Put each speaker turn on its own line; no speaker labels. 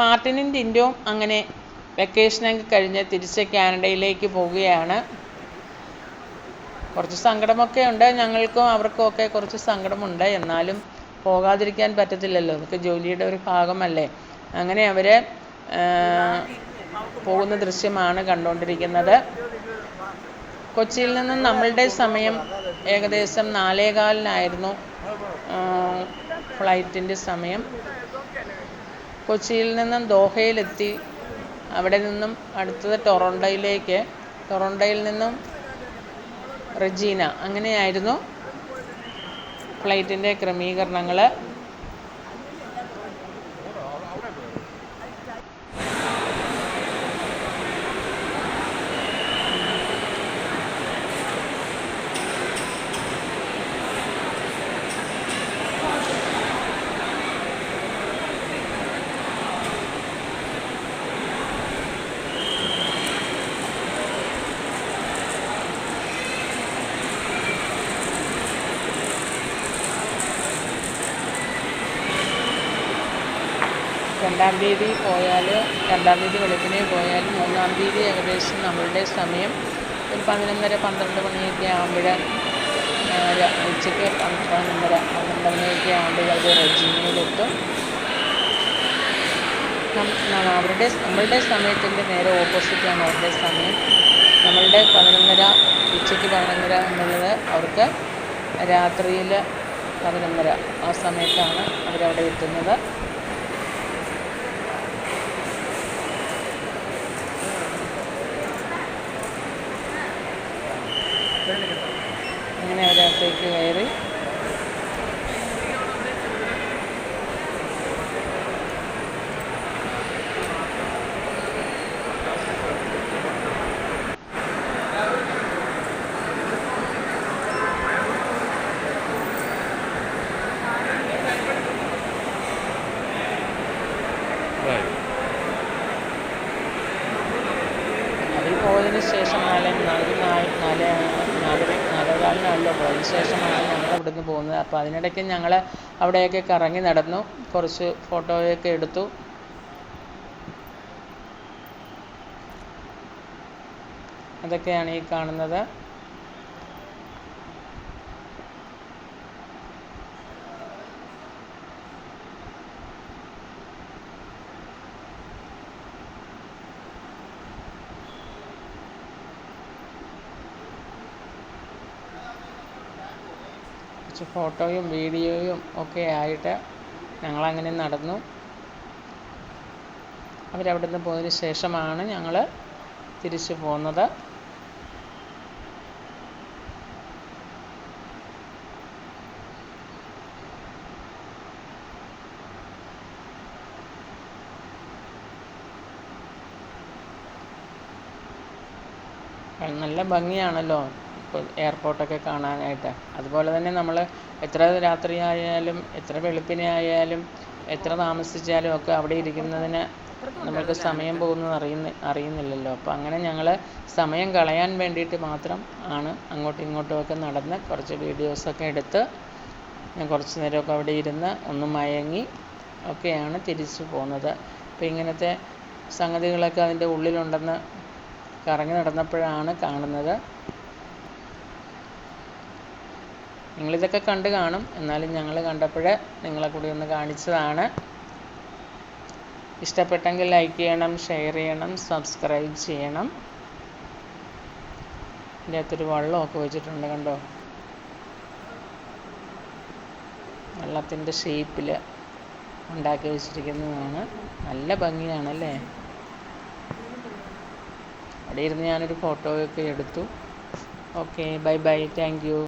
മാർട്ടിനും ടിൻറ്റോയും അങ്ങനെ വെക്കേഷനൊക്കെ കഴിഞ്ഞ് തിരിച്ച് കാനഡയിലേക്ക് പോവുകയാണ്. കുറച്ച് സങ്കടമൊക്കെ ഉണ്ട്, ഞങ്ങൾക്കും അവർക്കും ഒക്കെ കുറച്ച് സങ്കടമുണ്ട്. എന്നാലും പോകാതിരിക്കാൻ പറ്റത്തില്ലല്ലോ, അതൊക്കെ ജോലിയുടെ ഒരു ഭാഗമല്ലേ. അങ്ങനെ അവർ പോകുന്ന ദൃശ്യമാണ് കണ്ടുകൊണ്ടിരിക്കുന്നത്. കൊച്ചിയിൽ നിന്നും നമ്മളുടെ സമയം ഏകദേശം 4:15 ഫ്ലൈറ്റിൻ്റെ സമയം. കൊച്ചിയിൽ നിന്നും ദോഹയിലെത്തി. അവിടെ നിന്നും അടുത്തത് ടൊറോണ്ടോയിൽ നിന്നും റെജീന. അങ്ങനെയായിരുന്നു ഫ്ലൈറ്റിൻ്റെ ക്രമീകരണങ്ങൾ. രണ്ടാം തീയതി വെളുപ്പിനെ പോയാൽ 3-ാം തീയതി ഏകദേശം നമ്മളുടെ സമയം ഒരു 11:30-12 മണിയൊക്കെ ആകുമ്പോൾ, ഉച്ചയ്ക്ക് 12 മണിയൊക്കെ ആകുമ്പോൾ അവർ റെജീനയിലെത്തും. നമ്മളുടെ സമയത്തിൻ്റെ നേരെ ഓപ്പോസിറ്റാണ് അവരുടെ സമയം. നമ്മളുടെ 11:30, ഉച്ചയ്ക്ക് 11:30 എന്നുള്ളത് അവർക്ക് രാത്രിയിൽ 11:30 ആ സമയത്താണ് അവരവിടെ എത്തുന്നത്. അങ്ങനെ അവരകത്തേക്ക് കയറി. അതിൽ പോയതിന് ശേഷം 4:15 പോയതിന് ശേഷമാണ് ഞങ്ങൾ അവിടെ നിന്ന് പോകുന്നത്. അപ്പോൾ അതിനിടയ്ക്ക് ഞങ്ങൾ അവിടെയൊക്കെ കറങ്ങി നടന്നു, കുറച്ച് ഫോട്ടോയൊക്കെ എടുത്തു. അതൊക്കെയാണ് ഈ കാണുന്നത്. ഫോട്ടോയും വീഡിയോയും ഒക്കെ ആയിട്ട് ഞങ്ങളങ്ങനെ നടന്നു. അവരവിടെ നിന്ന് പോയതിന് ശേഷമാണ് ഞങ്ങൾ തിരിച്ചു പോകുന്നത്. നല്ല ഭംഗിയാണല്ലോ ഇപ്പോൾ എയർപോർട്ടൊക്കെ കാണാനായിട്ട്. അതുപോലെ തന്നെ നമ്മൾ എത്ര രാത്രിയായാലും എത്ര വെളുപ്പിനെ ആയാലും എത്ര താമസിച്ചാലും ഒക്കെ അവിടെ ഇരിക്കുന്നതിന് നമുക്ക് സമയം പോകുന്നത് അറിയുന്നില്ലല്ലോ. അപ്പോൾ അങ്ങനെ ഞങ്ങൾ സമയം കളയാൻ വേണ്ടിയിട്ട് മാത്രം ആണ് അങ്ങോട്ടും ഇങ്ങോട്ടുമൊക്കെ നടന്ന് കുറച്ച് വീഡിയോസൊക്കെ എടുത്ത് ഞാൻ കുറച്ച് നേരമൊക്കെ അവിടെ ഇരുന്ന് ഒന്ന് മയങ്ങി ഒക്കെയാണ് തിരിച്ചു പോകുന്നത്. അപ്പോൾ ഇങ്ങനത്തെ സംഗതികളൊക്കെ അതിൻ്റെ ഉള്ളിലുണ്ടെന്ന് കറങ്ങി നടന്നപ്പോഴാണ് കാണുന്നത്. നിങ്ങളിതൊക്കെ കണ്ടു കാണും, എന്നാലും ഞങ്ങൾ കണ്ടപ്പോൾ നിങ്ങളെ കൂടി ഒന്ന് കാണിച്ചതാണ്. ഇഷ്ടപ്പെട്ടെങ്കിൽ ലൈക്ക് ചെയ്യണം, ഷെയർ ചെയ്യണം, സബ്സ്ക്രൈബ് ചെയ്യണം. ഇതിൻ്റെ അകത്തൊരു വെള്ളമൊക്കെ വെച്ചിട്ടുണ്ട്, കണ്ടോ? വെള്ളത്തിൻ്റെ ഷേപ്പിൽ ഉണ്ടാക്കി വെച്ചിരിക്കുന്നതാണ്. നല്ല ഭംഗിയാണല്ലേ. അവിടെ ഇരുന്ന് ഞാനൊരു ഫോട്ടോയൊക്കെ എടുത്തു. Okay, bye bye, thank you.